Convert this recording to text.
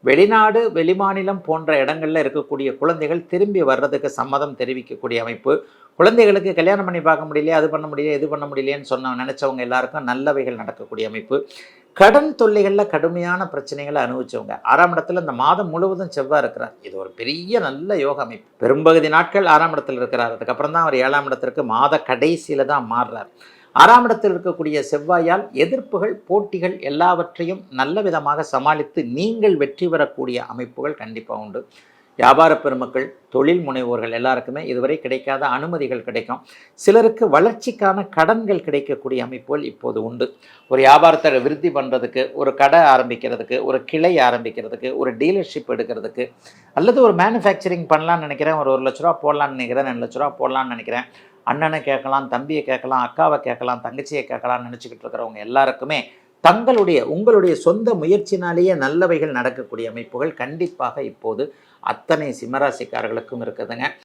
வெளிநாடு, வெளிமாநிலம் போன்ற இடங்கள்ல இருக்கக்கூடிய குழந்தைகள் திரும்பி வர்றதுக்கு சம்மதம் தெரிவிக்கக்கூடிய அமைப்பு. குழந்தைகளுக்கு கல்யாணம் பண்ணி பார்க்க முடியலையே, அது பண்ண முடியல, இது பண்ண முடியலையேன்னு நெனச்சவங்க எல்லாருக்கும் நல்லவைகள் நடக்கக்கூடிய அமைப்பு. கடன் தொல்லைகள்ல கடுமையான பிரச்சனைகள அனுபவிச்சவங்க. 6ஆம் இடத்துல இந்த மாதம் முழுவதும் செவ்வாய் இருக்கிறார். இது ஒரு பெரிய நல்ல யோக அமைப்பு. பெரும்பகுதி நாட்கள் 6ஆம் இடத்துல இருக்கிறார். அதுக்கப்புறம் தான் அவர் 7ஆம் இடத்திற்கு மாத கடைசியில தான் மாறுறார். 6ஆம் இடத்தில் இருக்கக்கூடிய செவ்வாயால் எதிர்ப்புகள், போட்டிகள் எல்லாவற்றையும் நல்ல விதமாக சமாளித்து நீங்கள் வெற்றி பெறக்கூடிய அமைப்புகள் கண்டிப்பா உண்டு. வியாபார பெருமக்கள், தொழில் முனைவோர்கள் எல்லாருக்குமே இதுவரை கிடைக்காத அனுமதிகள் கிடைக்கும். சிலருக்கு வளர்ச்சிக்கான கடன்கள் கிடைக்கக்கூடிய அமைப்புகள் இப்போது உண்டு. ஒரு வியாபாரத்தை விருத்தி பண்ணுறதுக்கு, ஒரு கடை ஆரம்பிக்கிறதுக்கு, ஒரு கிளை ஆரம்பிக்கிறதுக்கு, ஒரு டீலர்ஷிப் எடுக்கிறதுக்கு, அல்லது ஒரு மேனுஃபேக்சரிங் பண்ணலான்னு நினைக்கிறேன், ஒரு ₹1,00,000 போடலான்னு நினைக்கிறேன், ₹2,00,000 போடலான்னு நினைக்கிறேன், அண்ணனை கேட்கலாம், தம்பியை கேட்கலாம், அக்காவை கேட்கலாம், தங்கச்சியை கேட்கலாம்னு நினச்சிக்கிட்டு இருக்கிறவங்க எல்லாருக்குமே உங்களுடைய சொந்த முயற்சினாலேயே நல்லவைகள் நடக்கக்கூடிய அமைப்புகள் கண்டிப்பாக இப்போது அத்தனை சிம்மராசிக்காரர்களுக்கும் இருக்குதுங்க.